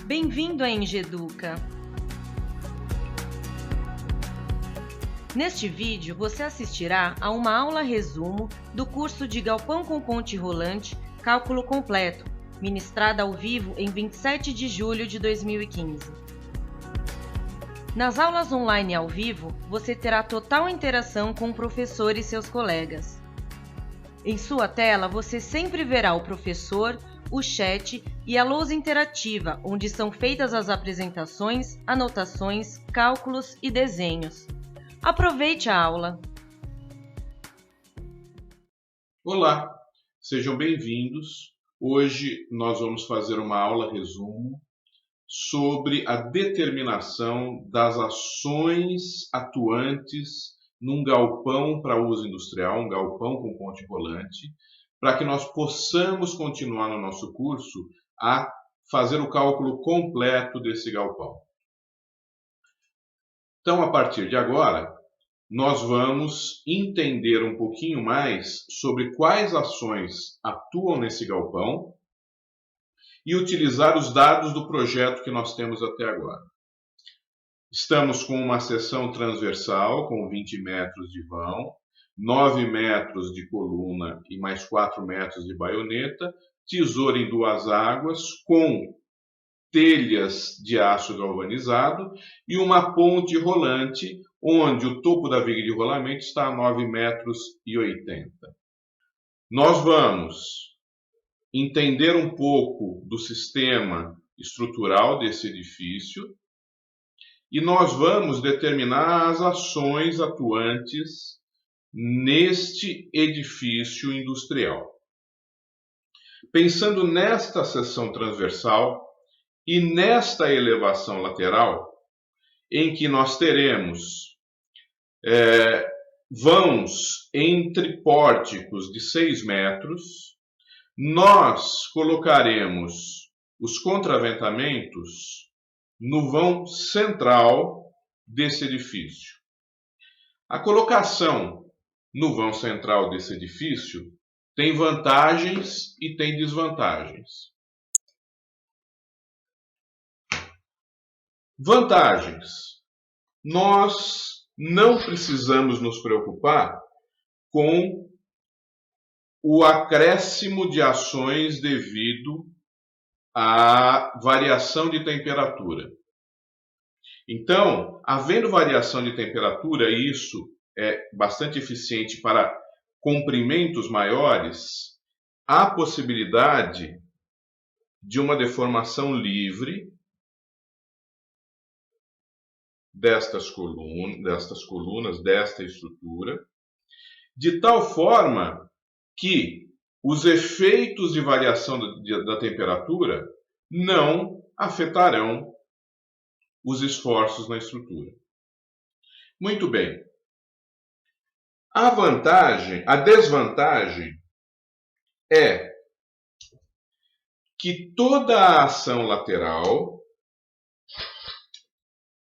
Bem-vindo à Engeduca! Neste vídeo, você assistirá a uma aula resumo do curso de Galpão com Ponte Rolante, Cálculo Completo, ministrada ao vivo em 27 de julho de 2015. Nas aulas online ao vivo, você terá total interação com o professor e seus colegas. Em sua tela, você sempre verá o professor, o chat e a lousa interativa, onde são feitas as apresentações, anotações, cálculos e desenhos. Aproveite a aula! Olá, sejam bem-vindos. Hoje nós vamos fazer uma aula resumo sobre a determinação das ações atuantes num galpão para uso industrial, um galpão com ponte rolante, para que nós possamos continuar no nosso curso a fazer o cálculo completo desse galpão. Então, a partir de agora, nós vamos entender um pouquinho mais sobre quais ações atuam nesse galpão e utilizar os dados do projeto que nós temos até agora. Estamos com uma seção transversal com 20 metros de vão, 9 metros de coluna e mais 4 metros de baioneta, tesoura em duas águas, com telhas de aço galvanizado e uma ponte rolante, onde o topo da viga de rolamento está a 9,80 metros. Nós vamos entender um pouco do sistema estrutural desse edifício e nós vamos determinar as ações atuantes neste edifício industrial. Pensando nesta seção transversal e nesta elevação lateral, em que nós teremos vãos entre pórticos de 6 metros, nós colocaremos os contraventamentos no vão central desse edifício. A colocação no vão central desse edifício tem vantagens e tem desvantagens. Vantagens. Nós não precisamos nos preocupar com o acréscimo de ações devido à variação de temperatura. Então, havendo variação de temperatura, e isso é bastante eficiente para comprimentos maiores, há possibilidade de uma deformação livre destas colunas, desta estrutura, de tal forma que os efeitos de variação da temperatura não afetarão os esforços na estrutura. Muito bem. A desvantagem é que toda a ação lateral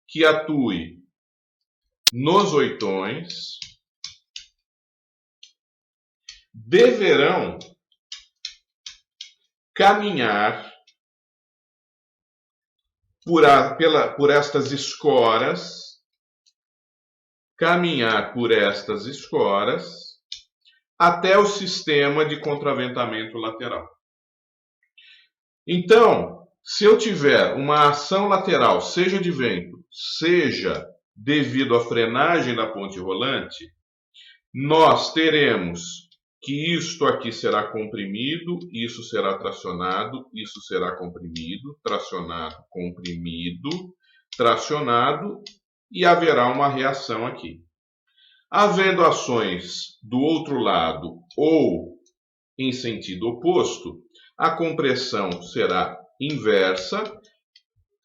que atue nos oitões deverão caminhar por estas escoras, até o sistema de contraventamento lateral. Então, se eu tiver uma ação lateral, seja de vento, seja devido à frenagem da ponte rolante, nós teremos que isto aqui será comprimido, isso será tracionado, isso será comprimido, tracionado, comprimido, tracionado, e haverá uma reação aqui. Havendo ações do outro lado ou em sentido oposto, a compressão será inversa,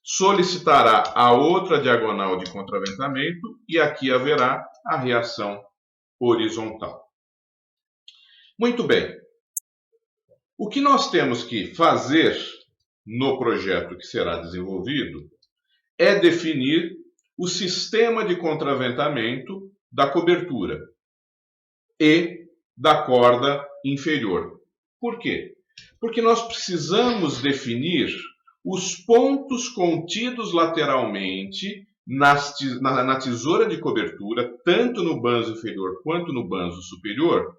solicitará a outra diagonal de contraventamento e aqui haverá a reação horizontal. Muito bem. O que nós temos que fazer no projeto que será desenvolvido é definir o sistema de contraventamento da cobertura e da corda inferior. Por quê? Porque nós precisamos definir os pontos contidos lateralmente na tesoura de cobertura, tanto no banzo inferior quanto no banzo superior,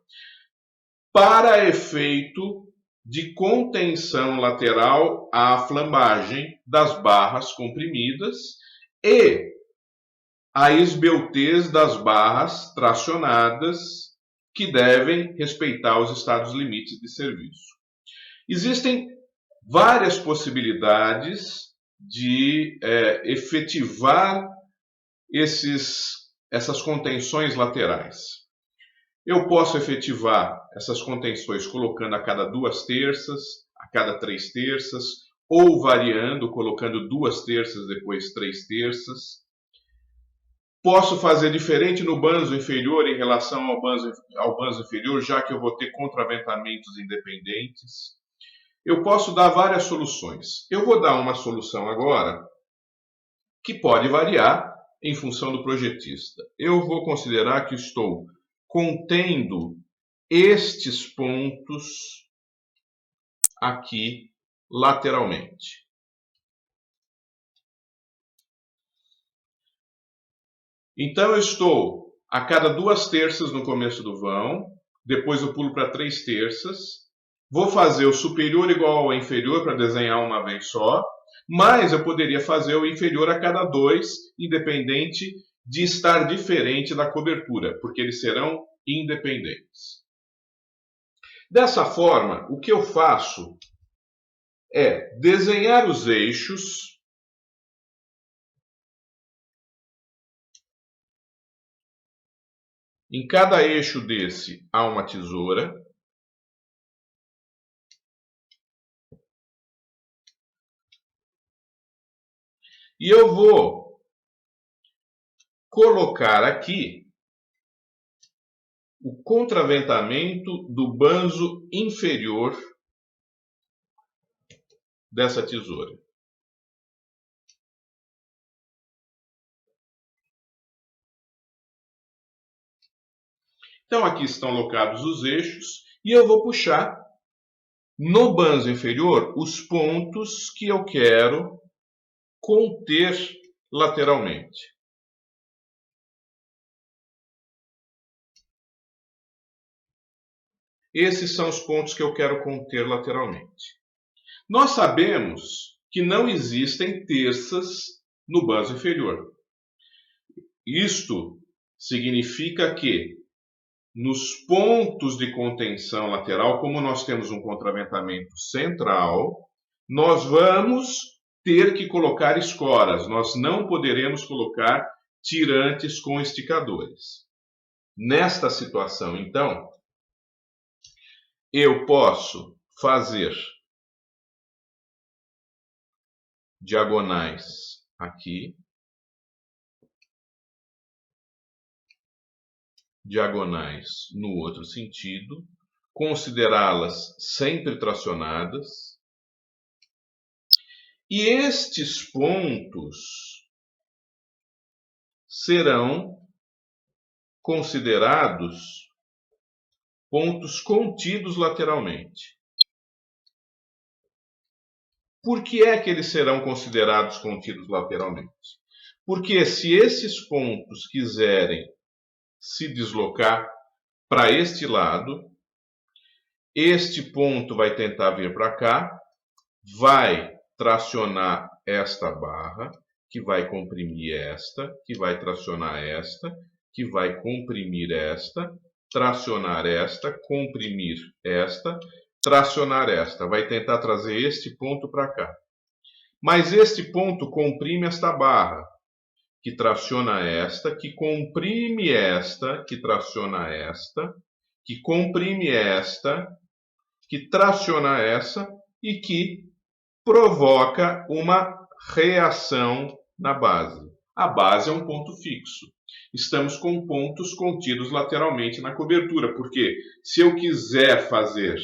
para efeito de contenção lateral à flambagem das barras comprimidas e a esbeltez das barras tracionadas, que devem respeitar os estados limites de serviço. Existem várias possibilidades de efetivar essas contenções laterais. Eu posso efetivar essas contenções colocando a cada 2 terças, a cada 3 terças, ou variando, colocando 2 terças, depois 3 terças. Posso fazer diferente no banzo inferior em relação ao banzo inferior, já que eu vou ter contraventamentos independentes. Eu posso dar várias soluções. Eu vou dar uma solução agora que pode variar em função do projetista. Eu vou considerar que estou contendo estes pontos aqui lateralmente. Então eu estou a cada 2 terças no começo do vão, depois eu pulo para 3 terças, vou fazer o superior igual ao inferior para desenhar uma vez só, mas eu poderia fazer o inferior a cada 2, independente de estar diferente da cobertura, porque eles serão independentes. Dessa forma, o que eu faço é desenhar os eixos em cada eixo desse há uma tesoura. E eu vou colocar aqui o contraventamento do banzo inferior dessa tesoura. Então aqui estão locados os eixos e eu vou puxar no banzo inferior os pontos que eu quero conter lateralmente. Esses são os pontos que eu quero conter lateralmente. Nós sabemos que não existem terças no banzo inferior. Isto significa que nos pontos de contenção lateral, como nós temos um contraventamento central, nós vamos ter que colocar escoras. Nós não poderemos colocar tirantes com esticadores. Nesta situação, então, eu posso fazer diagonais aqui, diagonais no outro sentido, considerá-las sempre tracionadas, e estes pontos serão considerados pontos contidos lateralmente. Por que é que eles serão considerados contidos lateralmente? Porque se esses pontos quiserem se deslocar para este lado, este ponto vai tentar vir para cá, vai tracionar esta barra, que vai comprimir esta, que vai tracionar esta, que vai comprimir esta, tracionar esta, comprimir esta, tracionar esta. Vai tentar trazer este ponto para cá. Mas este ponto comprime esta barra, que traciona esta, que comprime esta, que traciona esta, que comprime esta, que traciona essa e que provoca uma reação na base. A base é um ponto fixo. Estamos com pontos contidos lateralmente na cobertura, porque se eu quiser fazer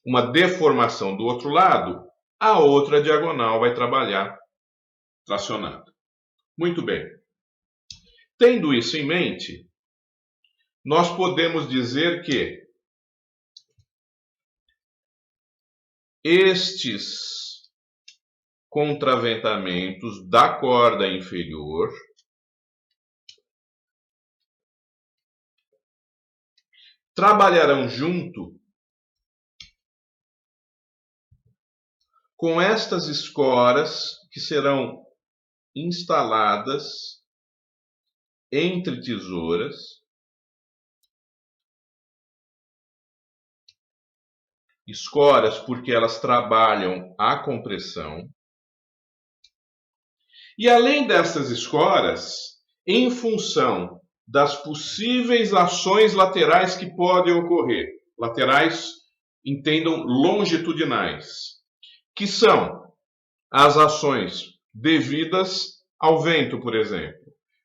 uma deformação do outro lado, a outra diagonal vai trabalhar tracionada. Muito bem. Tendo isso em mente, nós podemos dizer que estes contraventamentos da corda inferior trabalharão junto com estas escoras que serão instaladas entre tesouras, escoras porque elas trabalham a compressão. E além dessas escoras, em função das possíveis ações laterais que podem ocorrer, laterais, entendam, longitudinais, que são as ações devidas ao vento, por exemplo.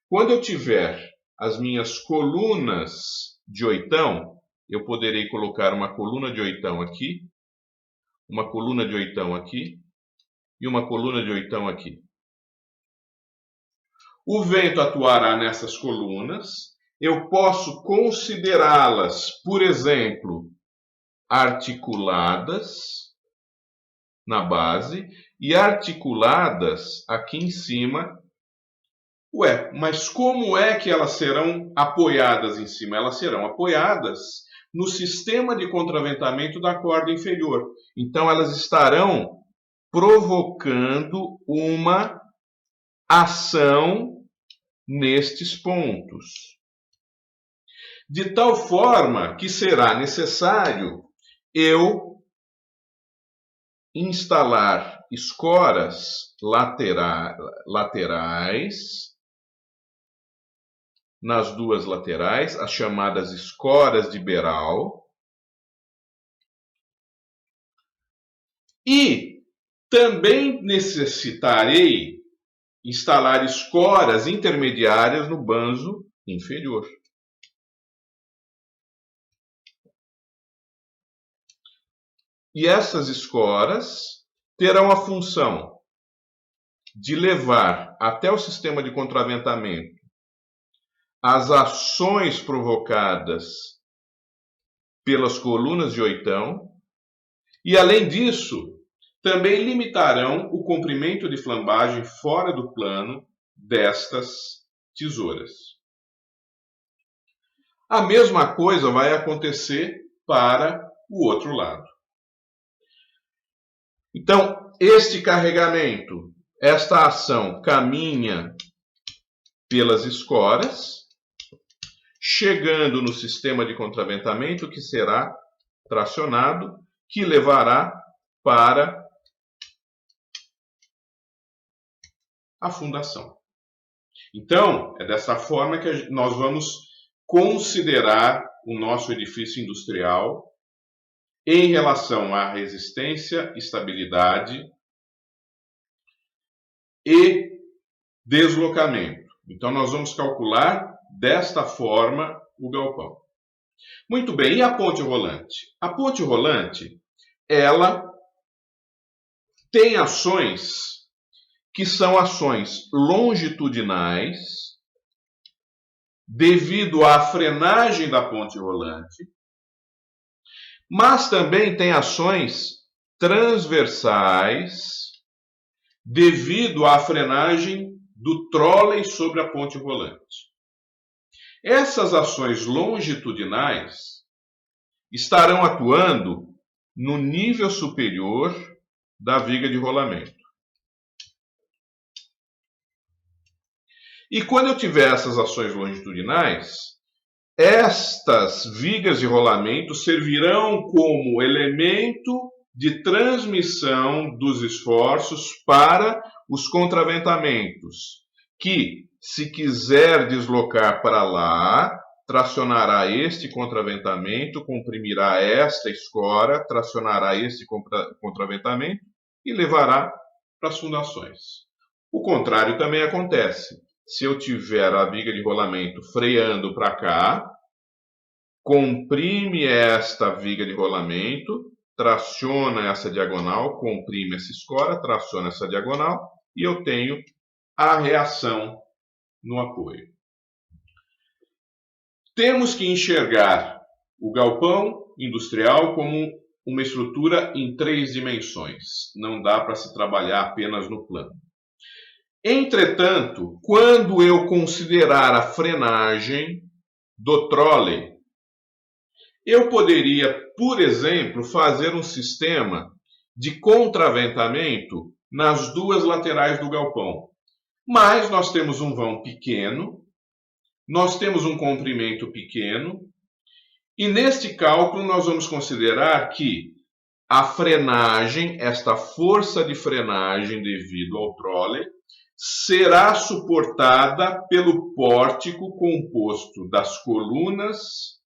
Quando eu tiver as minhas colunas de oitão, eu poderei colocar uma coluna de oitão aqui, uma coluna de oitão aqui e uma coluna de oitão aqui. O vento atuará nessas colunas, eu posso considerá-las, por exemplo, articuladas na base e articuladas aqui em cima. Ué, mas como é que elas serão apoiadas em cima? Elas serão apoiadas no sistema de contraventamento da corda inferior. Então, elas estarão provocando uma ação nestes pontos. De tal forma que será necessário eu instalar escoras laterais, nas duas laterais, as chamadas escoras de Beral, e também necessitarei instalar escoras intermediárias no banzo inferior. E essas escoras terão a função de levar até o sistema de contraventamento as ações provocadas pelas colunas de oitão e, além disso, também limitarão o comprimento de flambagem fora do plano destas tesouras. A mesma coisa vai acontecer para o outro lado. Então, este carregamento, esta ação caminha pelas escoras, chegando no sistema de contraventamento que será tracionado, que levará para a fundação. Então, é dessa forma que nós vamos considerar o nosso edifício industrial em relação à resistência, estabilidade e deslocamento. Então, nós vamos calcular desta forma o galpão. Muito bem, e a ponte rolante? A ponte rolante, ela tem ações que são ações longitudinais, devido à frenagem da ponte rolante, mas também tem ações transversais, devido à frenagem do trolley sobre a ponte rolante. Essas ações longitudinais estarão atuando no nível superior da viga de rolamento. E quando eu tiver essas ações longitudinais, estas vigas de rolamento servirão como elemento de transmissão dos esforços para os contraventamentos, que, se quiser deslocar para lá, tracionará este contraventamento, comprimirá esta escora, tracionará este contraventamento e levará para as fundações. O contrário também acontece. Se eu tiver a viga de rolamento freando para cá, comprime esta viga de rolamento, traciona essa diagonal, comprime essa escora, traciona essa diagonal e eu tenho a reação no apoio. Temos que enxergar o galpão industrial como uma estrutura em 3 dimensões. Não dá para se trabalhar apenas no plano. Entretanto, quando eu considerar a frenagem do trolley, eu poderia, por exemplo, fazer um sistema de contraventamento nas 2 laterais do galpão. Mas nós temos um vão pequeno, nós temos um comprimento pequeno, e neste cálculo nós vamos considerar que a frenagem, esta força de frenagem devido ao trolley, será suportada pelo pórtico composto das colunas,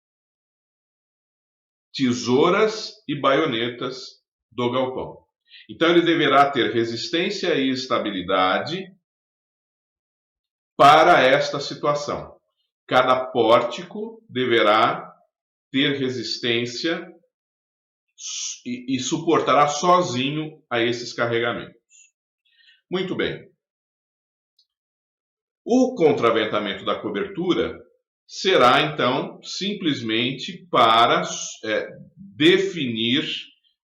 tesouras e baionetas do galpão. Então ele deverá ter resistência e estabilidade para esta situação. Cada pórtico deverá ter resistência e suportará sozinho a esses carregamentos. Muito bem. O contraventamento da cobertura será, então, simplesmente para definir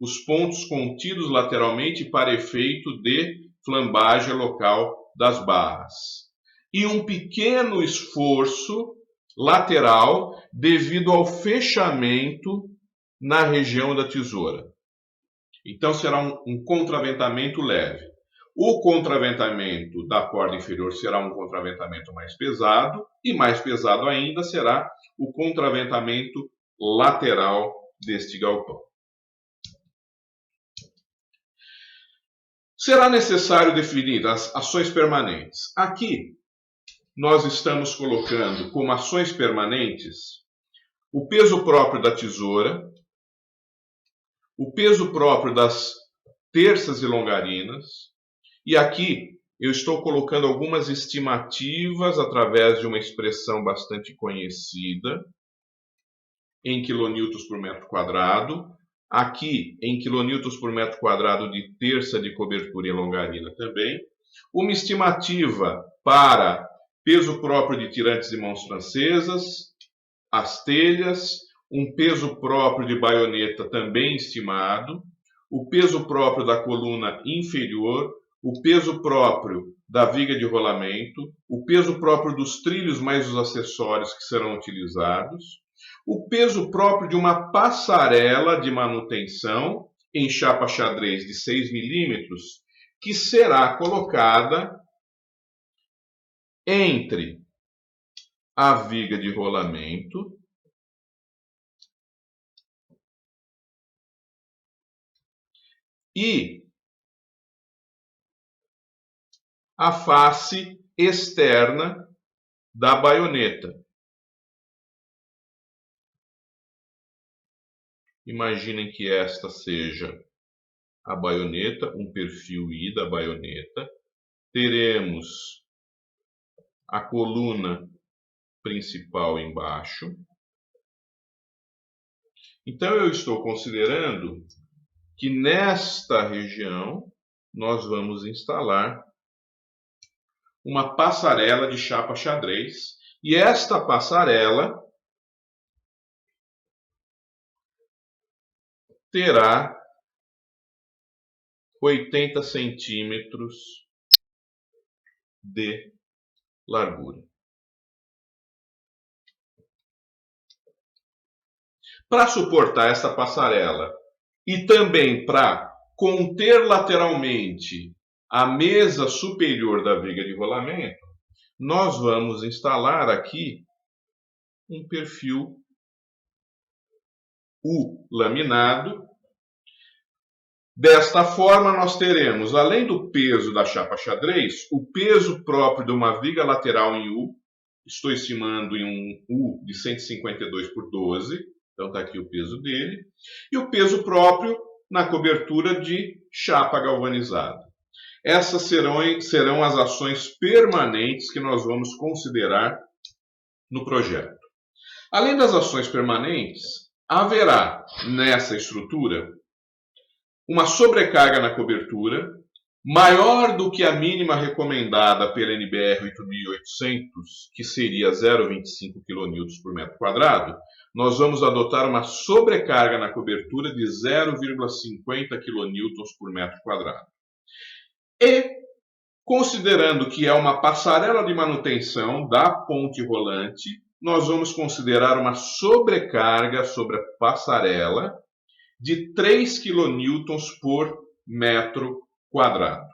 os pontos contidos lateralmente para efeito de flambagem local das barras. E um pequeno esforço lateral devido ao fechamento na região da tesoura. Então será um contraventamento leve. O contraventamento da corda inferior será um contraventamento mais pesado, e mais pesado ainda será o contraventamento lateral deste galpão. Será necessário definir as ações permanentes. Aqui nós estamos colocando como ações permanentes o peso próprio da tesoura, o peso próprio das terças e longarinas, e aqui eu estou colocando algumas estimativas através de uma expressão bastante conhecida em quilonewtons por metro quadrado, aqui em quilonewtons por metro quadrado de terça de cobertura e longarina também, uma estimativa para peso próprio de tirantes de mãos francesas, as telhas, um peso próprio de baioneta também estimado, o peso próprio da coluna inferior, o peso próprio da viga de rolamento, o peso próprio dos trilhos mais os acessórios que serão utilizados, o peso próprio de uma passarela de manutenção em chapa xadrez de 6 milímetros, que será colocada entre a viga de rolamento e a face externa da baioneta. Imaginem que esta seja a baioneta, um perfil I da baioneta. Teremos a coluna principal embaixo. Então eu estou considerando que nesta região nós vamos instalar uma passarela de chapa xadrez, e esta passarela terá 80 centímetros de largura. Para suportar esta passarela e também para conter lateralmente a mesa superior da viga de rolamento, nós vamos instalar aqui um perfil U laminado. Desta forma, nós teremos, além do peso da chapa xadrez, o peso próprio de uma viga lateral em U. Estou estimando em um U de 152 por 12, então está aqui o peso dele. E o peso próprio na cobertura de chapa galvanizada. Essas serão as ações permanentes que nós vamos considerar no projeto. Além das ações permanentes, haverá nessa estrutura uma sobrecarga na cobertura maior do que a mínima recomendada pela NBR 8800, que seria 0,25 kN por metro quadrado, nós vamos adotar uma sobrecarga na cobertura de 0,50 kN por metro quadrado. E, considerando que é uma passarela de manutenção da ponte rolante, nós vamos considerar uma sobrecarga sobre a passarela de 3 kN por metro quadrado.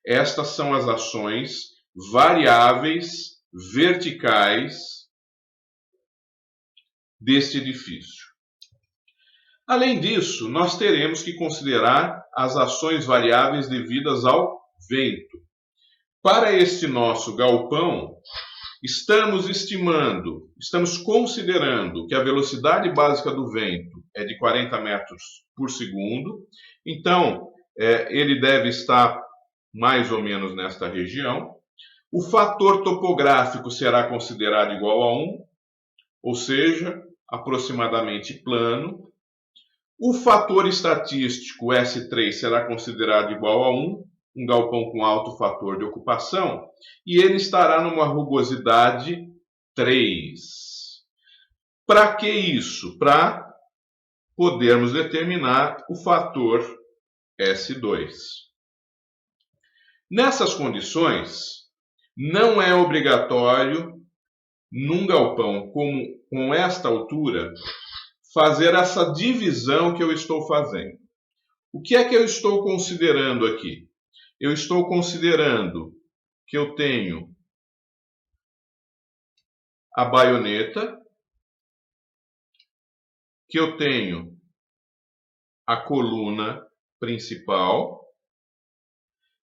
Estas são as ações variáveis verticais deste edifício. Além disso, nós teremos que considerar as ações variáveis devidas ao vento. Para este nosso galpão, estamos considerando que a velocidade básica do vento é de 40 metros por segundo, então ele deve estar mais ou menos nesta região. O fator topográfico será considerado igual a 1, ou seja, aproximadamente plano. O fator estatístico S3 será considerado igual a 1, um galpão com alto fator de ocupação, e ele estará numa rugosidade 3. Para que isso? Para podermos determinar o fator S2. Nessas condições, não é obrigatório, num galpão com esta altura, fazer essa divisão que eu estou fazendo. O que é que eu estou considerando aqui? Eu estou considerando que eu tenho a baioneta, que eu tenho a coluna principal,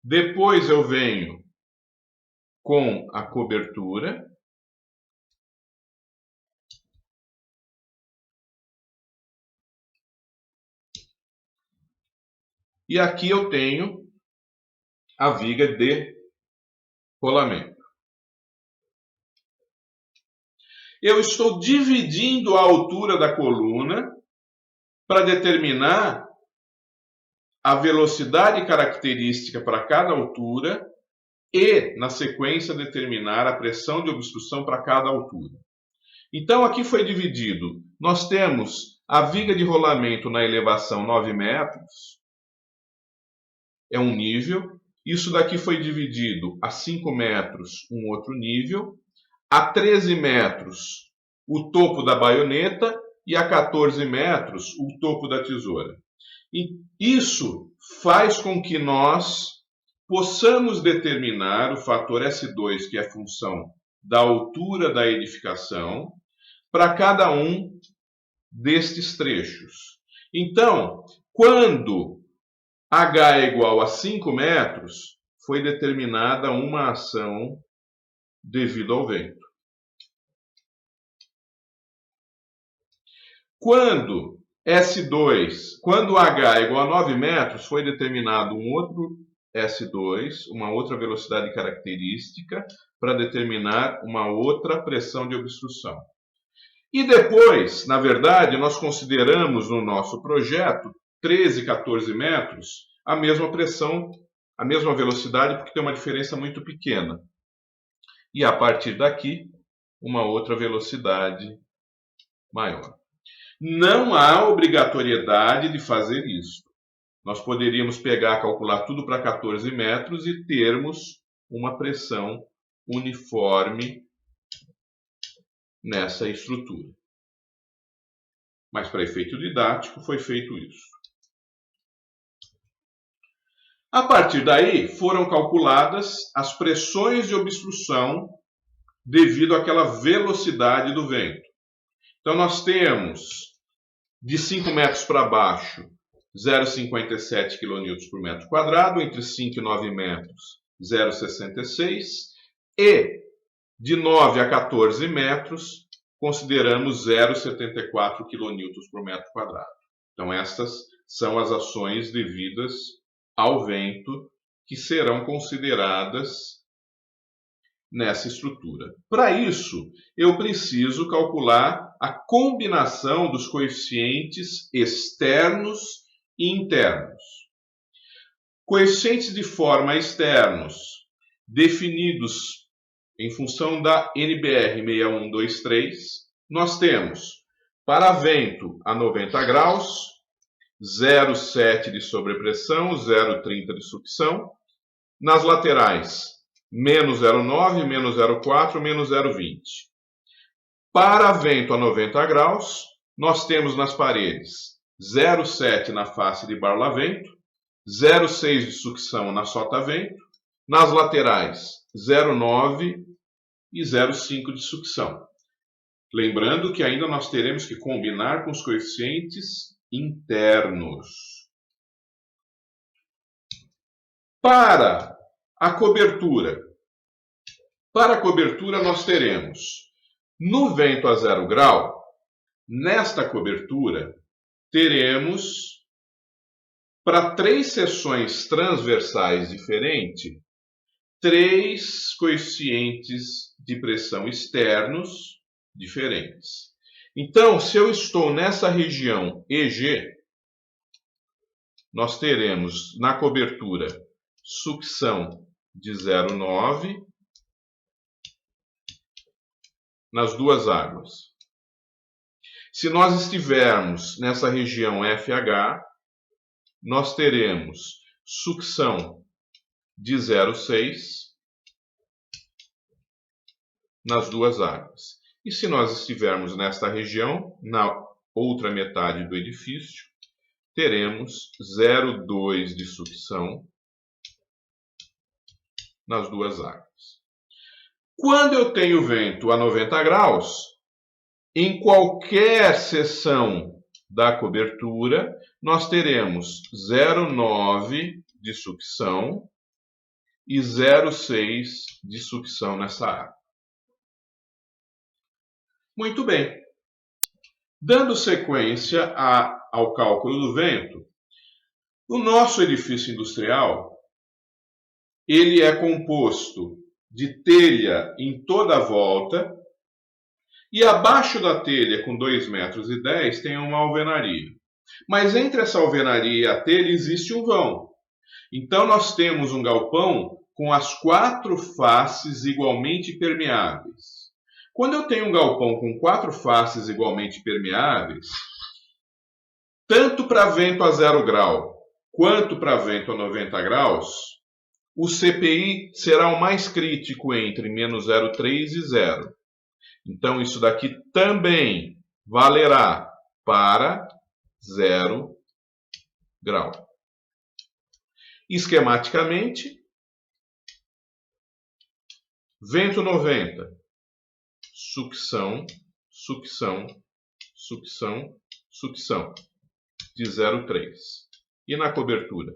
depois eu venho com a cobertura, e aqui eu tenho a viga de rolamento. Eu estou dividindo a altura da coluna para determinar a velocidade característica para cada altura e, na sequência, determinar a pressão de obstrução para cada altura. Então, aqui foi dividido. Nós temos a viga de rolamento na elevação 9 metros, é um nível. Isso daqui foi dividido a 5 metros, um outro nível. A 13 metros, o topo da baioneta, e a 14 metros, o topo da tesoura. E isso faz com que nós possamos determinar o fator S2, que é a função da altura da edificação, para cada um destes trechos. Então, quando H é igual a 5 metros, foi determinada uma ação devido ao vento. Quando H é igual a 9 metros, foi determinado um outro S2, uma outra velocidade característica, para determinar uma outra pressão de obstrução. E depois, na verdade, nós consideramos no nosso projeto 13 e 14 metros a mesma pressão, a mesma velocidade, porque tem uma diferença muito pequena. E a partir daqui, uma outra velocidade maior. Não há obrigatoriedade de fazer isso. Nós poderíamos calcular tudo para 14 metros e termos uma pressão uniforme nessa estrutura. Mas para efeito didático foi feito isso. A partir daí foram calculadas as pressões de obstrução devido àquela velocidade do vento. Então nós temos de 5 metros para baixo 0,57 kN por metro quadrado, entre 5 e 9 metros 0,66 e de 9 a 14 metros consideramos 0,74 kN por metro quadrado. Então estas são as ações devidas ao vento que serão consideradas nessa estrutura. Para isso, eu preciso calcular a combinação dos coeficientes externos e internos. Coeficientes de forma externos definidos em função da NBR 6123, nós temos para vento a 90 graus, 0,7 de sobrepressão, 0,30 de sucção. Nas laterais, menos 0,9, menos 0,4, menos 0,20. Para vento a 90 graus, nós temos nas paredes 0,7 na face de barlavento, 0,6 de sucção na sota-vento, nas laterais 0,9 e 0,5 de sucção. Lembrando que ainda nós teremos que combinar com os coeficientes internos. Para a cobertura. Para a cobertura nós teremos no vento a 0 grau, nesta cobertura teremos para 3 seções transversais diferentes, 3 coeficientes de pressão externos diferentes. Então, se eu estou nessa região EG, nós teremos na cobertura sucção de 0,9 nas duas águas. Se nós estivermos nessa região FH, nós teremos sucção de 0,6 nas duas águas. E se nós estivermos nesta região, na outra metade do edifício, teremos 0,2 de sucção nas duas águas. Quando eu tenho vento a 90 graus, em qualquer seção da cobertura, nós teremos 0,9 de sucção e 0,6 de sucção nessa água. Muito bem. Dando sequência ao cálculo do vento, o nosso edifício industrial ele é composto de telha em toda a volta e abaixo da telha, com 2,10 metros, tem uma alvenaria. Mas entre essa alvenaria e a telha existe um vão. Então nós temos um galpão com as 4 faces igualmente permeáveis. Quando eu tenho um galpão com 4 faces igualmente permeáveis, tanto para vento a 0 grau quanto para vento a 90 graus, o CPI será o mais crítico entre menos 0,3 e 0. Então, isso daqui também valerá para 0 grau. Esquematicamente, vento 90, sucção, sucção, sucção, sucção, de 0,3. E na cobertura?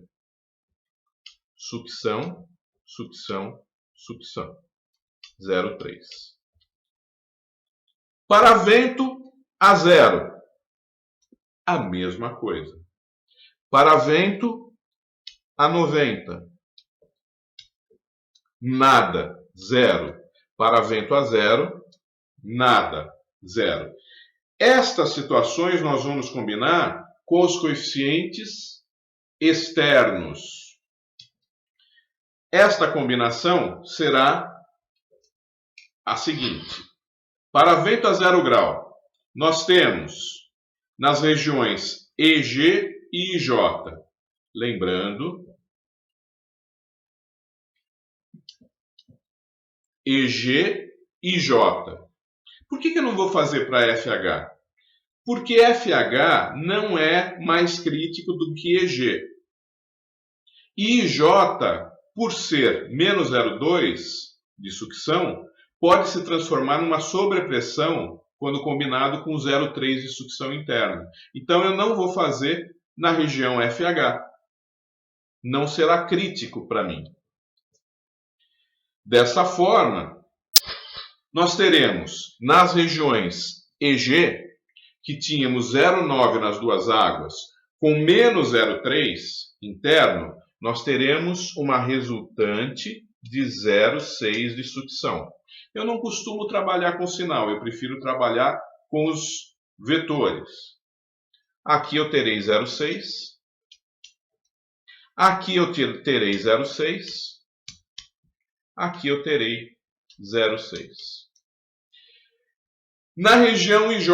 Sucção, sucção, sucção, 0,3. Para vento a 0, a mesma coisa. Para vento a 90, nada, 0. Para vento a 0, nada, 0. Estas situações nós vamos combinar com os coeficientes externos. Esta combinação será a seguinte. Para vento a 0 grau, nós temos nas regiões EG e IJ. Lembrando, EG e IJ. Por que eu não vou fazer para FH? Porque FH não é mais crítico do que EG. E IJ, por ser menos 0,2 de sucção, pode se transformar numa sobrepressão quando combinado com 0,3 de sucção interna. Então, eu não vou fazer na região FH. Não será crítico para mim. Dessa forma, nós teremos nas regiões EG, que tínhamos 0,9 nas duas águas, com menos 0,3 interno, nós teremos uma resultante de 0,6 de sucção. Eu não costumo trabalhar com sinal, eu prefiro trabalhar com os vetores. Aqui eu terei 0,6. Aqui eu terei 0,6. Aqui eu terei 0,6. Na região IJ,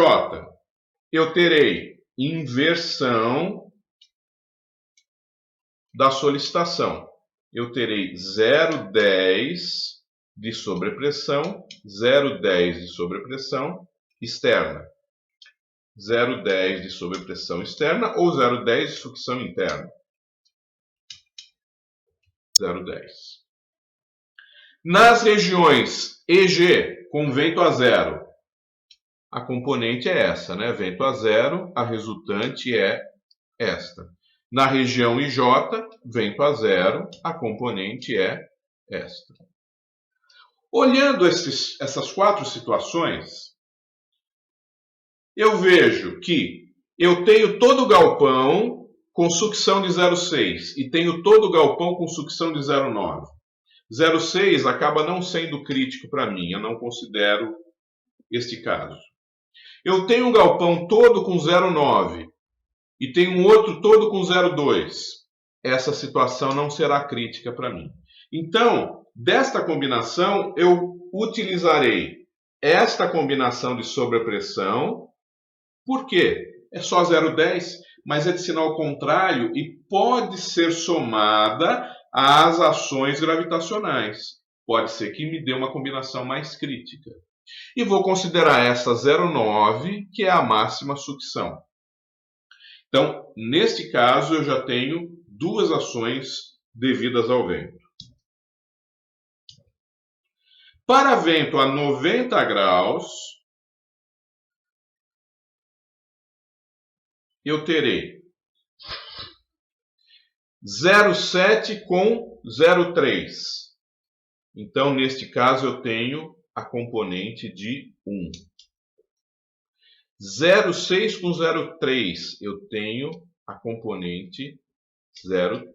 eu terei inversão da solicitação. Eu terei 0,10 de sobrepressão, 0,10 de sobrepressão externa, 0,10 de sobrepressão externa ou 0,10 de sucção interna. 0,10. Nas regiões EG, com vento a zero, a componente é essa, né? Vento a zero, a resultante é esta. Na região IJ, vento a zero, a componente é esta. Olhando essas quatro situações, eu vejo que eu tenho todo o galpão com sucção de 0,6 e tenho todo o galpão com sucção de 0,9. 0,6 acaba não sendo crítico para mim, eu não considero este caso. Eu tenho um galpão todo com 0,9 e tenho um outro todo com 0,2. Essa situação não será crítica para mim. Então, desta combinação, eu utilizarei esta combinação de sobrepressão. Por quê? É só 0,10, mas é de sinal contrário e pode ser somada às ações gravitacionais. Pode ser que me dê uma combinação mais crítica. E vou considerar essa 0,9, que é a máxima sucção. Então, neste caso, eu já tenho duas ações devidas ao vento. Para vento a 90 graus, eu terei 0,7 com 0,3. Então, neste caso, eu tenho a componente de 1. 0,6 com 0,3, eu tenho a componente 0,3.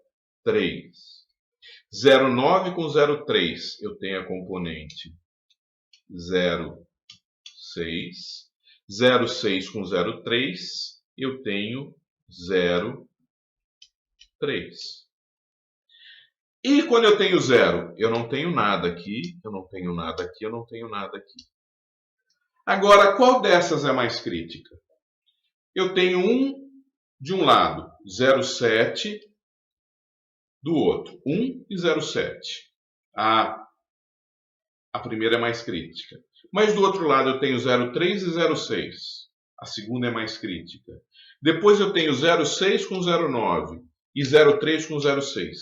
0,9 com 0,3, eu tenho a componente 0,6. 0,6 com 0,3, eu tenho 0,3. E quando eu tenho 0, eu não tenho nada aqui, eu não tenho nada aqui, eu não tenho nada aqui. Agora, qual dessas é mais crítica? Eu tenho de um lado, 0,7, do outro, 1 e 0,7. A primeira é mais crítica. Mas do outro lado eu tenho 0,3 e 0,6. A segunda é mais crítica. Depois eu tenho 0,6 com 0,9 e 0,3 com 0,6.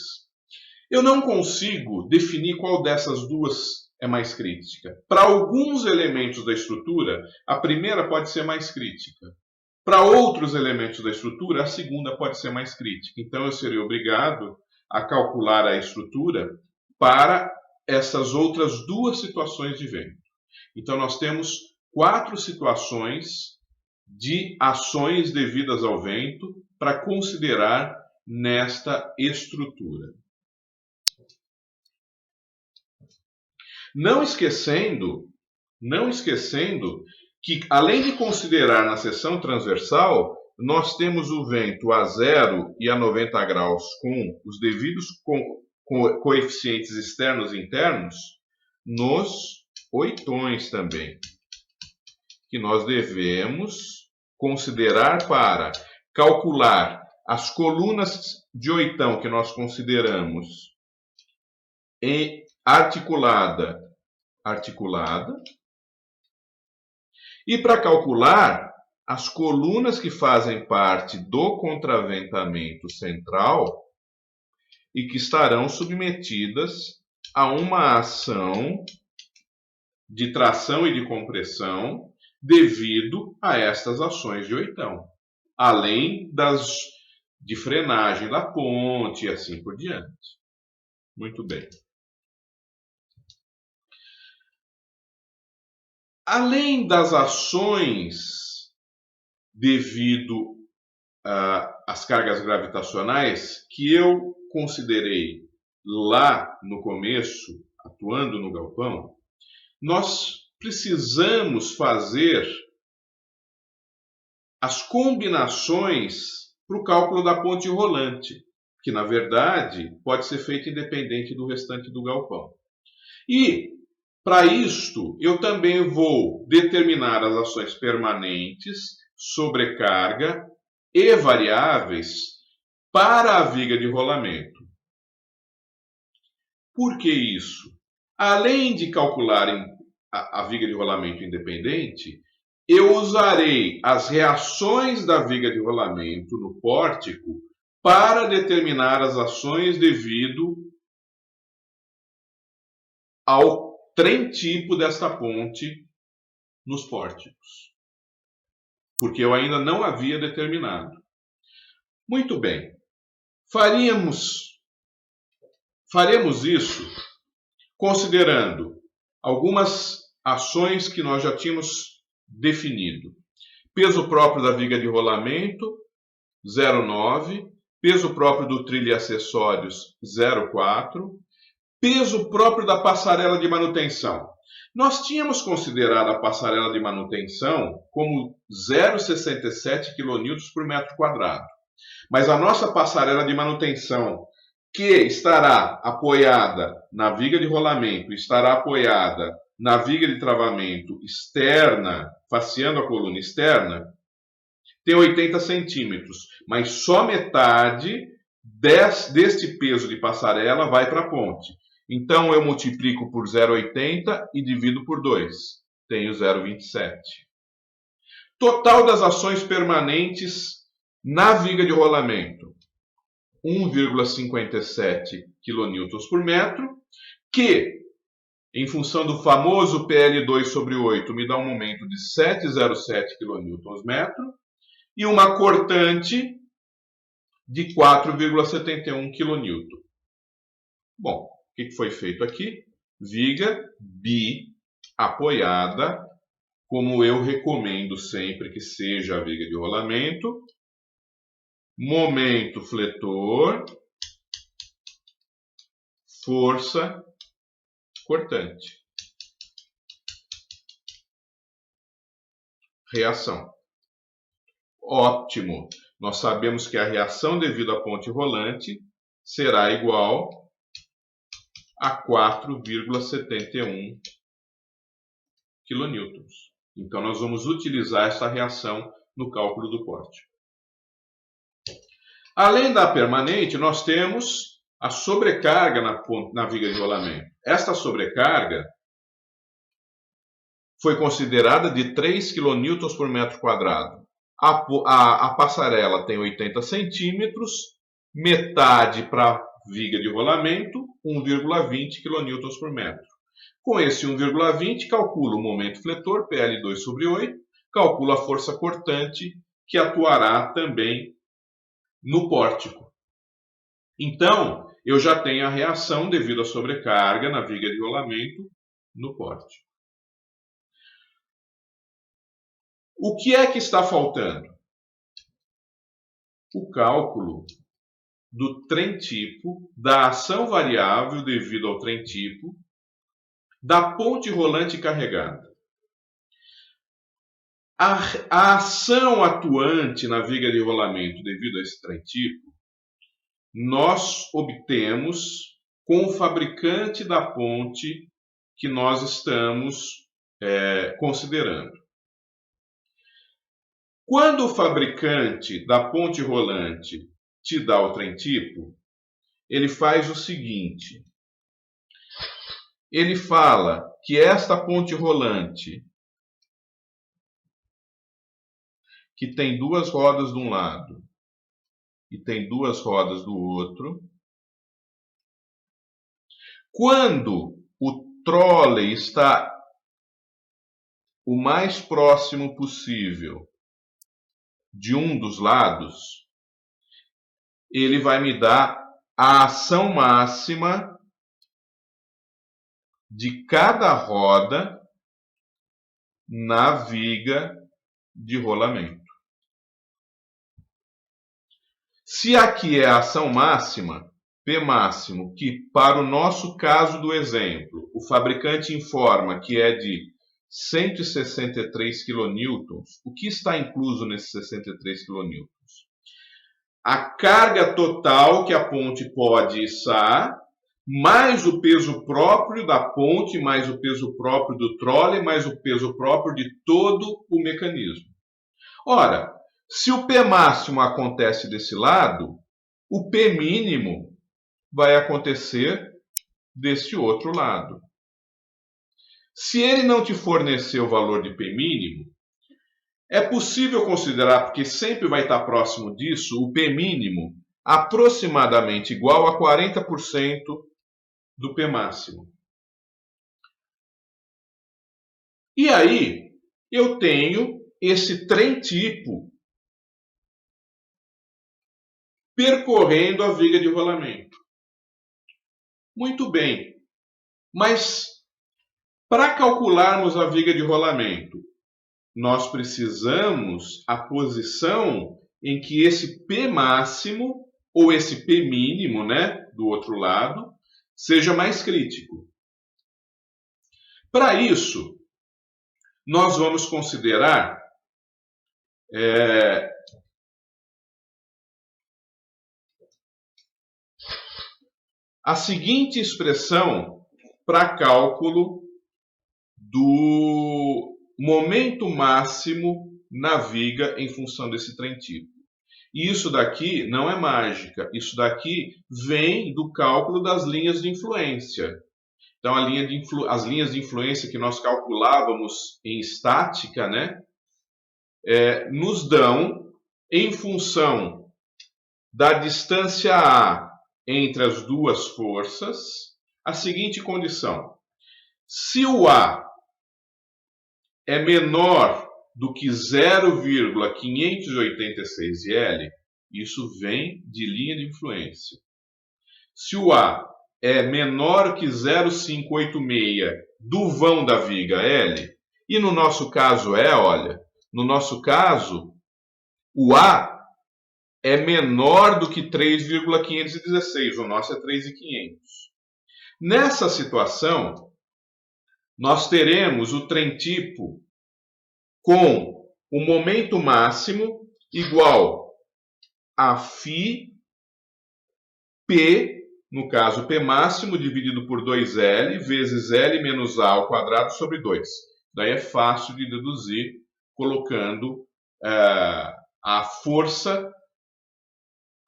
Eu não consigo definir qual dessas duas é mais crítica. Para alguns elementos da estrutura, a primeira pode ser mais crítica. Para outros elementos da estrutura, a segunda pode ser mais crítica. Então eu serei obrigado a calcular a estrutura para essas outras duas situações de vento. Então nós temos 4 situações de ações devidas ao vento para considerar nesta estrutura. Não esquecendo que, além de considerar na seção transversal, nós temos o vento a 0 e a 90 graus com os devidos coeficientes externos e internos nos oitões também, que nós devemos considerar para calcular as colunas de oitão que nós consideramos em articulada, e para calcular as colunas que fazem parte do contraventamento central e que estarão submetidas a uma ação de tração e de compressão devido a estas ações de oitão, além das de frenagem da ponte e assim por diante. Muito bem. Além das ações devido às cargas gravitacionais que eu considerei lá no começo, atuando no galpão, nós precisamos fazer as combinações para o cálculo da ponte rolante. que na verdade pode ser feito independente do restante do galpão. E para isto, eu também vou determinar as ações permanentes, sobrecarga e variáveis para a viga de rolamento. Por que isso? Além de calcular a viga de rolamento independente, eu usarei as reações da viga de rolamento no pórtico para determinar as ações devido ao trem tipo desta ponte nos pórticos, porque eu ainda não havia determinado. Muito bem, faremos isso considerando algumas ações que nós já tínhamos definido. Peso próprio da viga de rolamento, 0,9. Peso próprio do trilho e acessórios, 0,4. Peso próprio da passarela de manutenção. Nós tínhamos considerado a passarela de manutenção como 0,67 kN por metro quadrado. Mas a nossa passarela de manutenção, que estará apoiada na viga de rolamento, estará apoiada na viga de travamento externa, faceando a coluna externa, tem 80 centímetros, mas só metade deste peso de passarela vai para a ponte. Então, eu multiplico por 0,80 e divido por 2. Tenho 0,27. Total das ações permanentes na viga de rolamento, 1,57 kN por metro, que, em função do famoso PL2 sobre 8, me dá um momento de 7,07 kN metro, e uma cortante de 4,71 kN. Bom, o que foi feito aqui? Viga bi-apoiada, como eu recomendo sempre que seja a viga de rolamento, momento fletor, força cortante. Reação. Ótimo! Nós sabemos que a reação devido à ponte rolante será igual a 4,71 kN. Então, nós vamos utilizar essa reação no cálculo do pórtico. Além da permanente, nós temos a sobrecarga na viga de rolamento. Esta sobrecarga foi considerada de 3 kN por metro quadrado. A passarela tem 80 centímetros, metade para a viga de rolamento, 1,20 kN por metro. Com esse 1,20, calculo o momento fletor, PL2 sobre 8, calculo a força cortante, que atuará também no pórtico. Então, eu já tenho a reação devido à sobrecarga na viga de rolamento no pórtico. O que é que está faltando? O cálculo do trem tipo, da ação variável devido ao trem tipo, da ponte rolante carregada. A ação atuante na viga de rolamento devido a esse trem tipo, nós obtemos com o fabricante da ponte que nós estamos considerando. Quando o fabricante da ponte rolante te dá o trem tipo, ele faz o seguinte: ele fala que esta ponte rolante, que tem duas rodas de um lado e tem duas rodas do outro, quando o trole está o mais próximo possível de um dos lados, ele vai me dar a ação máxima de cada roda na viga de rolamento. Se aqui é a ação máxima, P máximo, que para o nosso caso do exemplo, o fabricante informa que é de 163 kN, o que está incluso nesses 63 kN? a carga total que a ponte pode içar, mais o peso próprio da ponte, mais o peso próprio do trole, mais o peso próprio de todo o mecanismo. Ora, se o P máximo acontece desse lado, o P mínimo vai acontecer desse outro lado. Se ele não te fornecer o valor de P mínimo, é possível considerar, porque sempre vai estar próximo disso, o P mínimo aproximadamente igual a 40% do P máximo. E aí, eu tenho esse trem tipo percorrendo a viga de rolamento. Muito bem, mas para calcularmos a viga de rolamento, nós precisamos a posição em que esse P máximo ou esse P mínimo, né, do outro lado, seja mais crítico. Para isso, nós vamos considerar a seguinte expressão para cálculo do momento máximo na viga em função desse trem tipo. E isso daqui não é mágica, isso daqui vem do cálculo das linhas de influência. Então, as linhas de influência que nós calculávamos em estática, né, nos dão, em função da distância A entre as duas forças, a seguinte condição. Se o A é menor do que 0,586 L, isso vem de linha de influência. Se o A é menor que 0,586 do vão da viga L, e no nosso caso olha, no nosso caso, o A é menor do que 3,516, o nosso é 3,500. Nessa situação, nós teremos o trem tipo com o momento máximo igual a φ P, no caso P máximo, dividido por 2L, vezes L menos A ao quadrado sobre 2. Daí é fácil de deduzir, colocando a força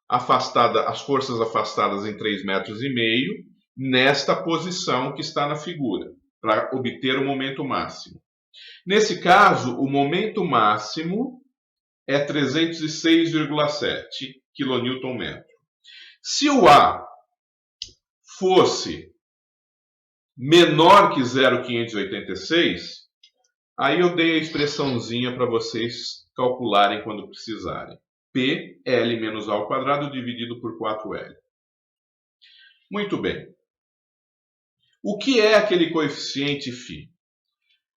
afastada, as forças afastadas em 3,5 metros nesta posição que está na figura, para obter o momento máximo. Nesse caso, o momento máximo é 306,7 kN. Se o A fosse menor que 0,586, aí eu dei a expressãozinha para vocês calcularem quando precisarem. P, L menos A ao quadrado dividido por 4L. Muito bem. O que é aquele coeficiente φ?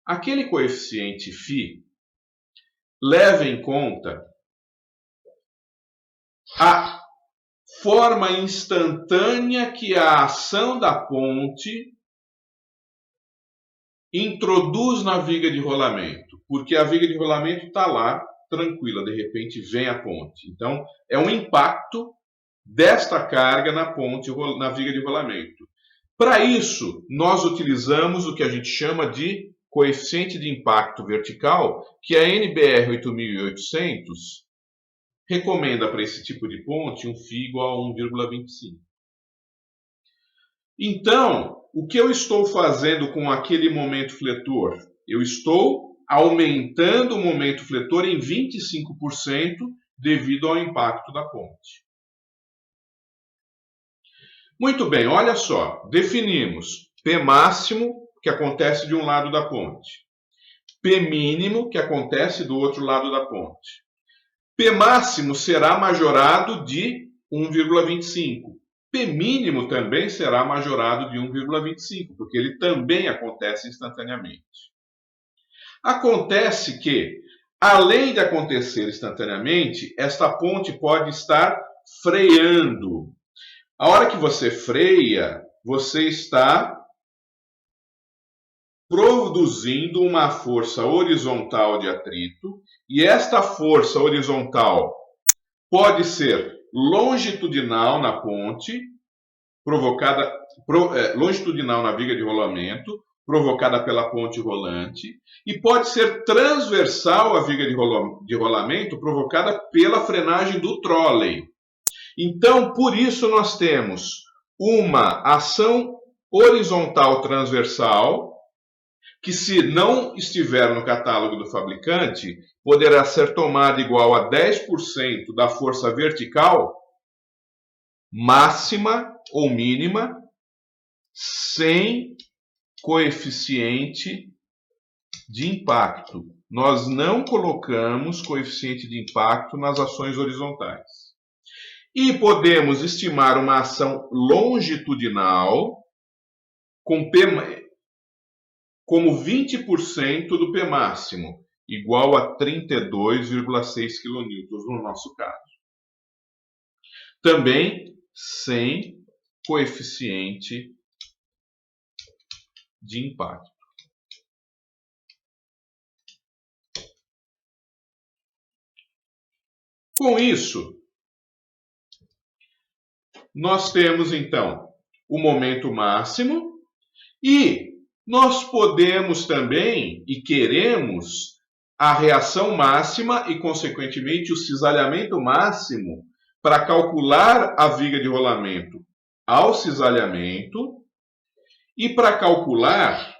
Aquele coeficiente φ leva em conta a forma instantânea que a ação da ponte introduz na viga de rolamento, porque a viga de rolamento está lá, tranquila, de repente vem a ponte. Então, é um impacto desta carga na ponte, na viga de rolamento. Para isso, nós utilizamos o que a gente chama de coeficiente de impacto vertical, que a NBR 8800 recomenda para esse tipo de ponte um φ igual a 1,25. Então, o que eu estou fazendo com aquele momento fletor? Eu estou aumentando o momento fletor em 25% devido ao impacto da ponte. Muito bem, olha só, definimos P máximo, que acontece de um lado da ponte, P mínimo, que acontece do outro lado da ponte. P máximo será majorado de 1,25. P mínimo também será majorado de 1,25, porque ele também acontece instantaneamente. Acontece que, além de acontecer instantaneamente, esta ponte pode estar freando. A hora que você freia, você está produzindo uma força horizontal de atrito, e esta força horizontal pode ser longitudinal na ponte, longitudinal na viga de rolamento, provocada pela ponte rolante, e pode ser transversal à viga de rolamento, provocada pela frenagem do trolley. Então, por isso, nós temos uma ação horizontal transversal, que se não estiver no catálogo do fabricante, poderá ser tomada igual a 10% da força vertical máxima ou mínima, sem coeficiente de impacto. Nós não colocamos coeficiente de impacto nas ações horizontais. E podemos estimar uma ação longitudinal com P, como 20% do P máximo, igual a 32,6 kN no nosso caso. Também sem coeficiente de impacto. Com isso, nós temos então o momento máximo e nós podemos também e queremos a reação máxima e, consequentemente, o cisalhamento máximo para calcular a viga de rolamento ao cisalhamento e para calcular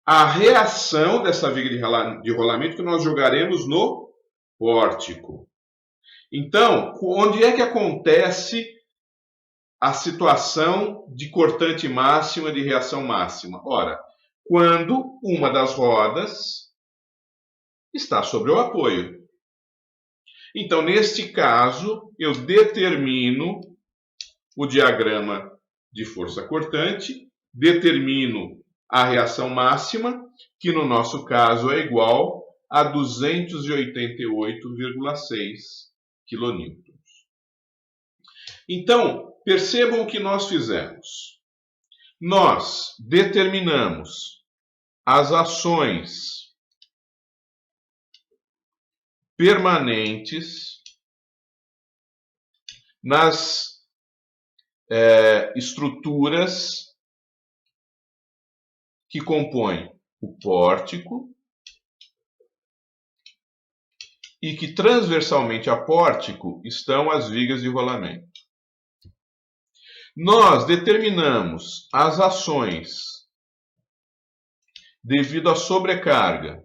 a reação dessa viga de rolamento que nós jogaremos no pórtico. Então, onde é que acontece a situação de cortante máxima, de reação máxima? Ora, quando uma das rodas está sobre o apoio. Então, neste caso, eu determino o diagrama de força cortante, determino a reação máxima, que no nosso caso é igual a 288,6 kN. Então, percebam o que nós fizemos. Nós determinamos as ações permanentes nas estruturas que compõem o pórtico e que transversalmente a pórtico estão as vigas de rolamento. Nós determinamos as ações devido à sobrecarga.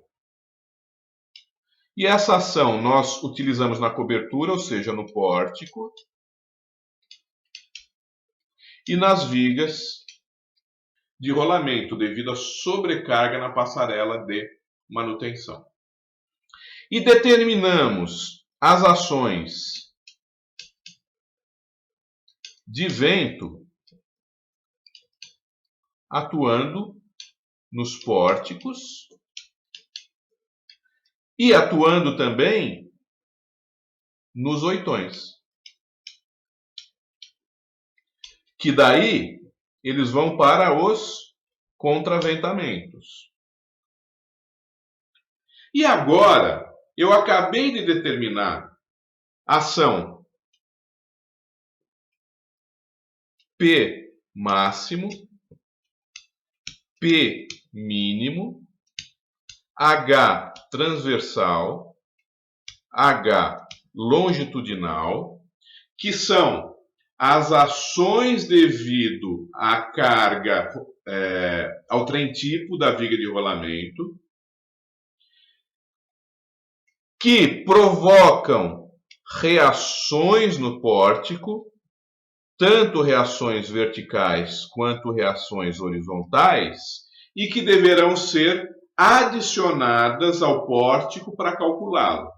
E essa ação nós utilizamos na cobertura, ou seja, no pórtico, e nas vigas de rolamento, devido à sobrecarga na passarela de manutenção. E determinamos as ações de vento atuando nos pórticos e atuando também nos oitões. Que daí eles vão para os contraventamentos. E agora, eu acabei de determinar a ação P máximo, P mínimo, H transversal, H longitudinal, que são as ações devido à carga, ao trem tipo da viga de rolamento, que provocam reações no pórtico, tanto reações verticais quanto reações horizontais, e que deverão ser adicionadas ao pórtico para calculá-lo.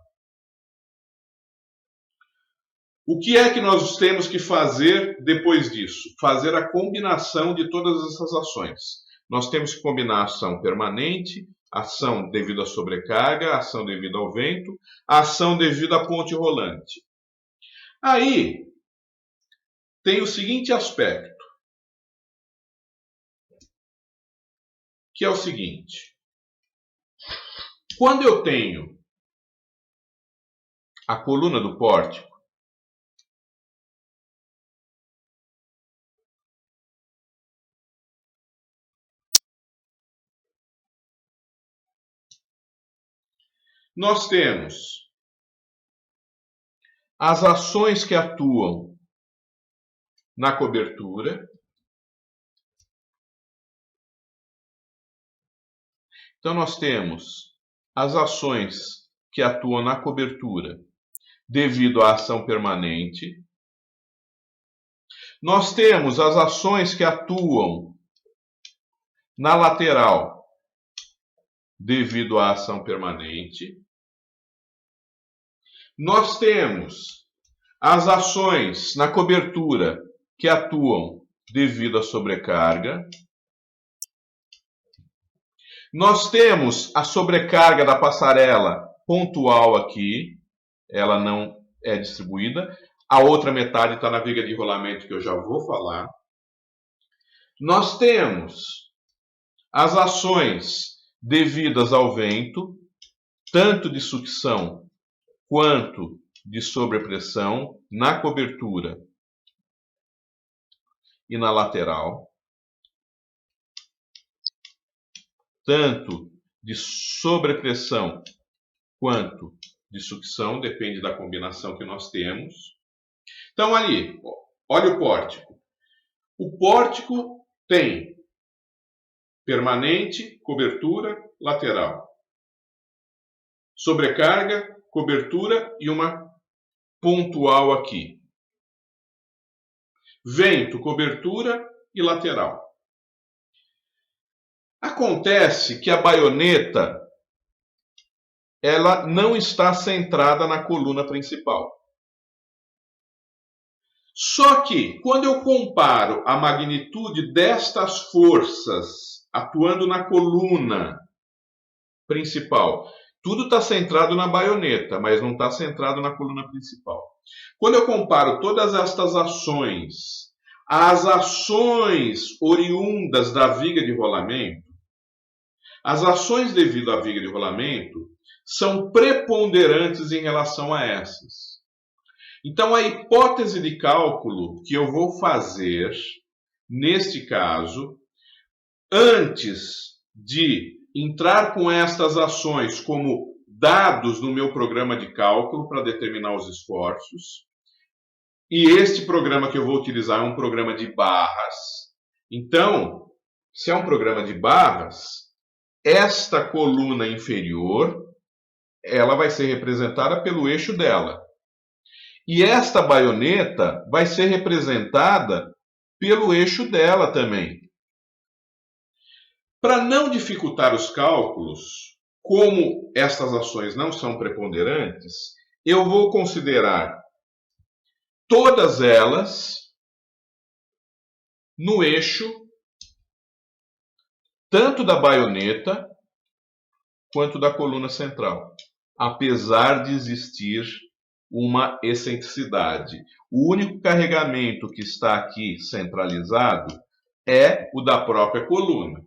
O que é que nós temos que fazer depois disso? Fazer a combinação de todas essas ações. Nós temos que combinar a ação permanente, ação devido à sobrecarga, ação devido ao vento, ação devido à ponte rolante. Aí tem o seguinte aspecto, que é o seguinte: quando eu tenho a coluna do pórtico, Nós temos as ações que atuam na cobertura. Então, nós temos as ações que atuam na cobertura devido à ação permanente. Nós temos as ações que atuam na lateral devido à ação permanente. Nós temos as ações na cobertura que atuam devido à sobrecarga. Nós temos a sobrecarga da passarela pontual aqui, ela não é distribuída. A outra metade está na viga de rolamento, que eu já vou falar. Nós temos as ações devidas ao vento, tanto de sucção quanto de sobrepressão, na cobertura e na lateral. Tanto de sobrepressão quanto de sucção, depende da combinação que nós temos. Então, ali, olha o pórtico. O pórtico tem permanente, cobertura, lateral. Sobrecarga, cobertura e uma pontual aqui. Vento, cobertura e lateral. Acontece que a baioneta ela não está centrada na coluna principal. Só que, quando eu comparo a magnitude destas forças atuando na coluna principal, tudo está centrado na baioneta, mas não está centrado na coluna principal. Quando eu comparo todas estas ações às ações oriundas da viga de rolamento, as ações devido à viga de rolamento são preponderantes em relação a essas. Então, a hipótese de cálculo que eu vou fazer, neste caso, antes de entrar com estas ações como dados no meu programa de cálculo para determinar os esforços, e este programa que eu vou utilizar é um programa de barras. Então, se é um programa de barras, esta coluna inferior, ela vai ser representada pelo eixo dela. E esta baioneta vai ser representada pelo eixo dela também. Para não dificultar os cálculos, como estas ações não são preponderantes, eu vou considerar todas elas no eixo tanto da baioneta quanto da coluna central, apesar de existir uma excentricidade. O único carregamento que está aqui centralizado é o da própria coluna.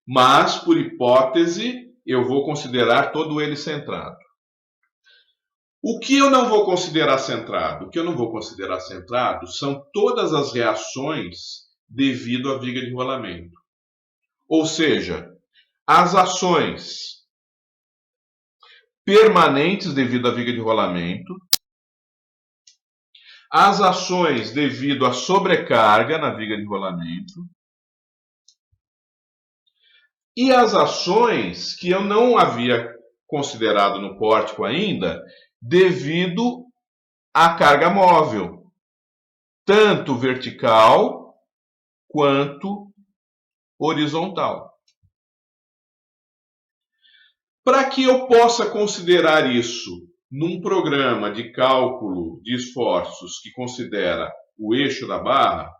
Mas, por hipótese, eu vou considerar todo ele centrado. O que eu não vou considerar centrado? O que eu não vou considerar centrado são todas as reações devido à viga de rolamento. Ou seja, as ações permanentes devido à viga de rolamento, as ações devido à sobrecarga na viga de rolamento e as ações que eu não havia considerado no pórtico ainda, devido à carga móvel, tanto vertical quanto horizontal. Para que eu possa considerar isso num programa de cálculo de esforços que considera o eixo da barra,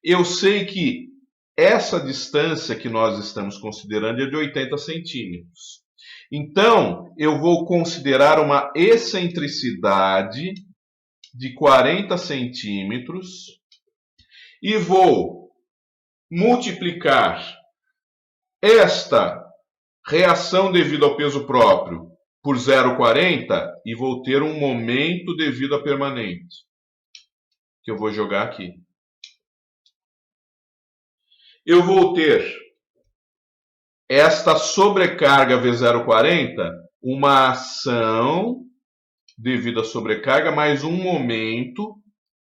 eu sei que essa distância que nós estamos considerando é de 80 centímetros. Então, eu vou considerar uma excentricidade de 40 centímetros e vou multiplicar esta reação devido ao peso próprio por 0,40 e vou ter um momento devido à permanente, que eu vou jogar aqui. Eu vou ter esta sobrecarga V040, uma ação devido à sobrecarga, mais um momento,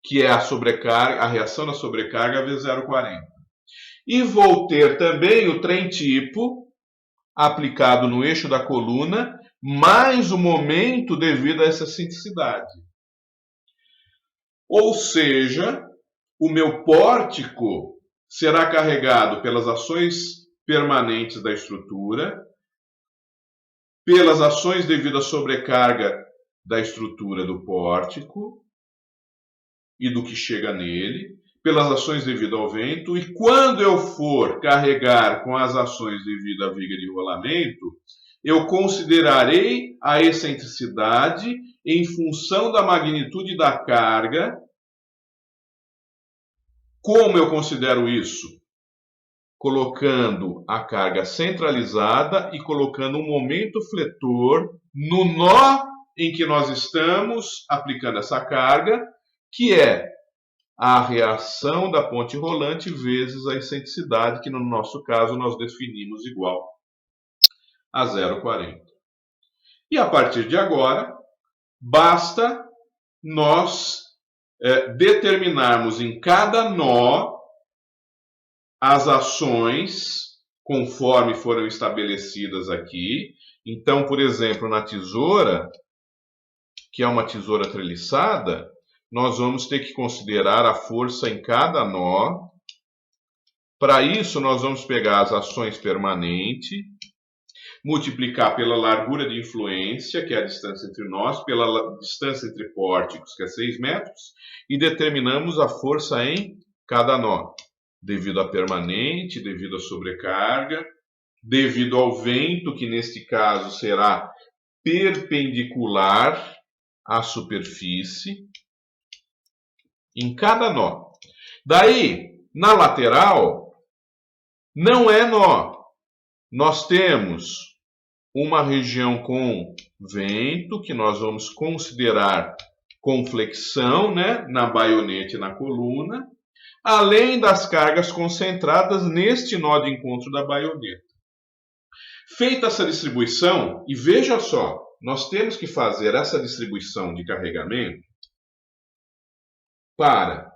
que é a sobrecarga, a reação na sobrecarga V040. E vou ter também o trem tipo aplicado no eixo da coluna, mais o momento devido a essa cinticidade. Ou seja, o meu pórtico será carregado pelas ações permanentes da estrutura, pelas ações devido à sobrecarga da estrutura do pórtico e do que chega nele, pelas ações devido ao vento, e quando eu for carregar com as ações devido à viga de rolamento, eu considerarei a excentricidade em função da magnitude da carga. Como eu considero isso? Colocando a carga centralizada e colocando um momento fletor no nó em que nós estamos aplicando essa carga, que é a reação da ponte rolante vezes a excentricidade, que no nosso caso nós definimos igual a 0,40. E a partir de agora, basta nós determinarmos em cada nó as ações conforme foram estabelecidas aqui. Então, por exemplo, na tesoura, que é uma tesoura treliçada, nós vamos ter que considerar a força em cada nó. Para isso, nós vamos pegar as ações permanentes, multiplicar pela largura de influência, que é a distância entre nós, pela distância entre pórticos, que é 6 metros, e determinamos a força em cada nó, devido à permanente, devido à sobrecarga, devido ao vento, que neste caso será perpendicular à superfície, em cada nó. Daí, na lateral, não é nó. Nós temos uma região com vento, que nós vamos considerar com flexão, né, na baioneta e na coluna, além das cargas concentradas neste nó de encontro da baioneta. Feita essa distribuição, e veja só, nós temos que fazer essa distribuição de carregamento para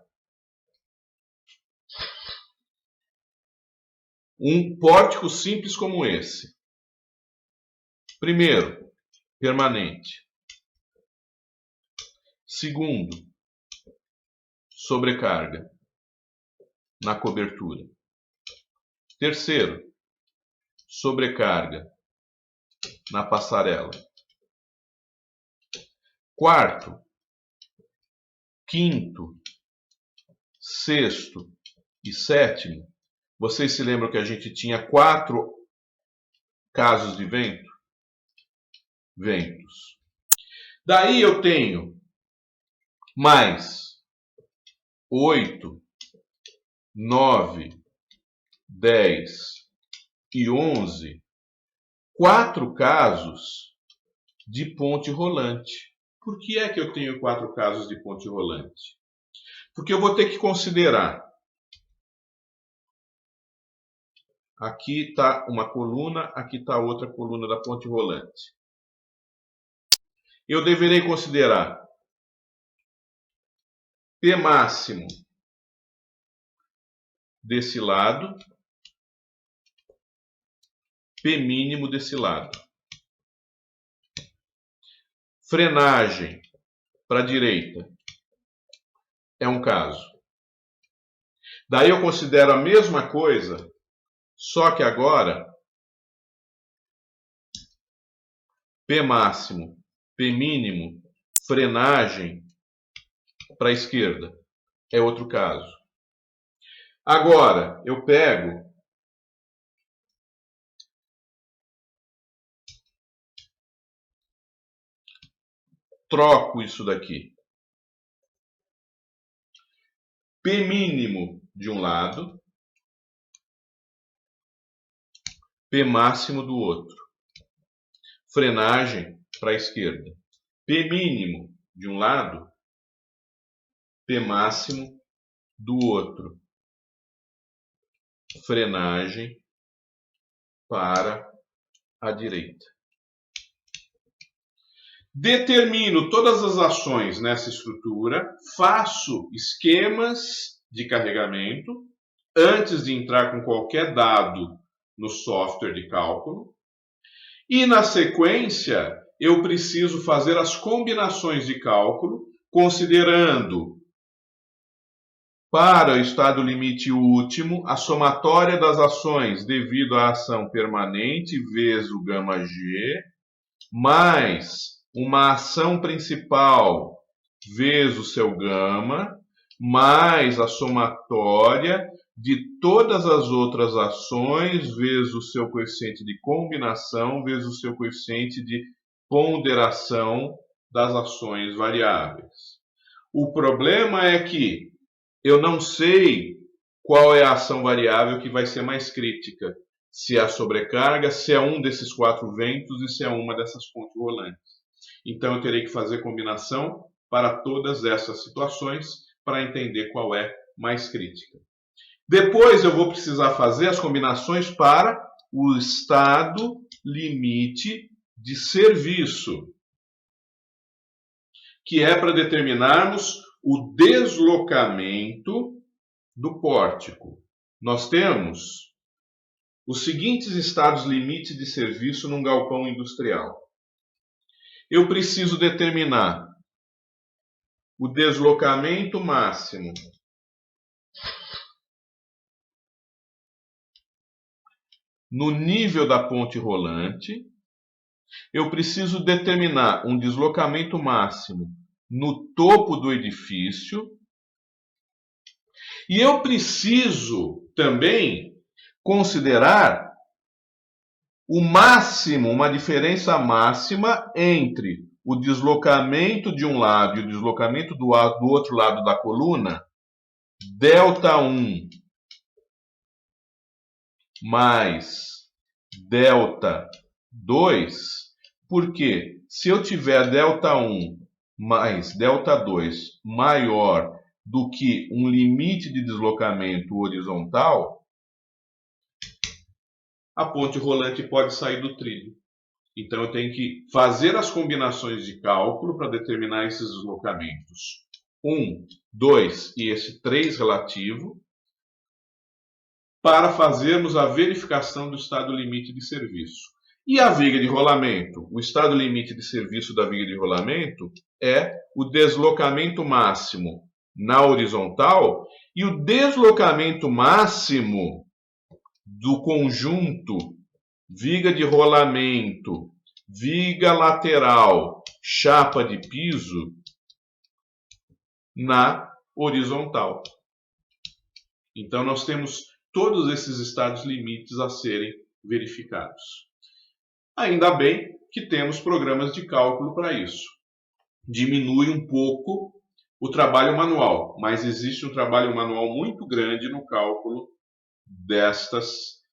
um pórtico simples como esse. Primeiro, permanente. Segundo, sobrecarga na cobertura. Terceiro, sobrecarga na passarela. Quarto, quinto, sexto e sétimo. Vocês se lembram que a gente tinha 4 casos de vento? Ventos. Daí eu tenho mais 8, 9, 10 e 11, 4 casos de ponte rolante. Por que é que eu tenho 4 casos de ponte rolante? Porque eu vou ter que considerar. Aqui está uma coluna, aqui está outra coluna da ponte rolante. Eu deverei considerar P máximo desse lado, P mínimo desse lado. Frenagem para a direita é um caso. Daí eu considero a mesma coisa, só que agora P máximo, P mínimo, frenagem para a esquerda é outro caso. Agora eu pego troco isso daqui. P mínimo de um lado, P máximo do outro. Frenagem para a esquerda. P mínimo de um lado, P máximo do outro. Frenagem para a direita. Determino todas as ações nessa estrutura, faço esquemas de carregamento antes de entrar com qualquer dado no software de cálculo. E na sequência, eu preciso fazer as combinações de cálculo, considerando para o estado limite último a somatória das ações devido à ação permanente vezes o γg, mais uma ação principal vezes o seu gama, mais a somatória de todas as outras ações vezes o seu coeficiente de combinação vezes o seu coeficiente de ponderação das ações variáveis. O problema é que eu não sei qual é a ação variável que vai ser mais crítica. Se é a sobrecarga, se é um desses 4 ventos e se é uma dessas pontes rolantes. Então eu terei que fazer combinação para todas essas situações para entender qual é mais crítica. Depois eu vou precisar fazer as combinações para o estado limite de serviço, que é para determinarmos o deslocamento do pórtico. Nós temos os seguintes estados limite de serviço num galpão industrial. Eu preciso determinar o deslocamento máximo no nível da ponte rolante. Eu preciso determinar um deslocamento máximo no topo do edifício. E eu preciso também considerar o máximo, uma diferença máxima entre o deslocamento de um lado e o deslocamento do outro lado da coluna, ΔI mais ΔI, porque se eu tiver ΔI mais ΔI maior do que um limite de deslocamento horizontal, a ponte rolante pode sair do trilho. Então eu tenho que fazer as combinações de cálculo para determinar esses deslocamentos. 1, 2 e esse 3 relativo, para fazermos a verificação do estado limite de serviço. E a viga de rolamento? O estado limite de serviço da viga de rolamento é o deslocamento máximo na horizontal e o deslocamento máximo do conjunto viga de rolamento, viga lateral, chapa de piso na horizontal. Então nós temos todos esses estados limites a serem verificados. Ainda bem que temos programas de cálculo para isso. Diminui um pouco o trabalho manual, mas existe um trabalho manual muito grande no cálculo desses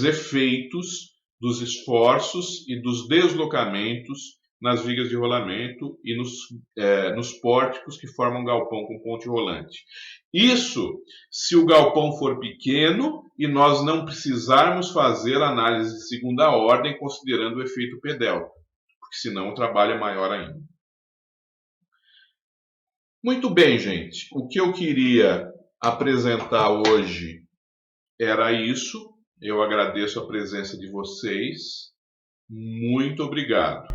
efeitos dos esforços e dos deslocamentos nas vigas de rolamento e nos pórticos que formam galpão com ponte rolante. Isso se o galpão for pequeno e nós não precisarmos fazer análise de segunda ordem considerando o efeito P delta, porque senão o trabalho é maior ainda. Muito bem, gente. O que eu queria apresentar hoje era isso. Eu agradeço a presença de vocês. Muito obrigado.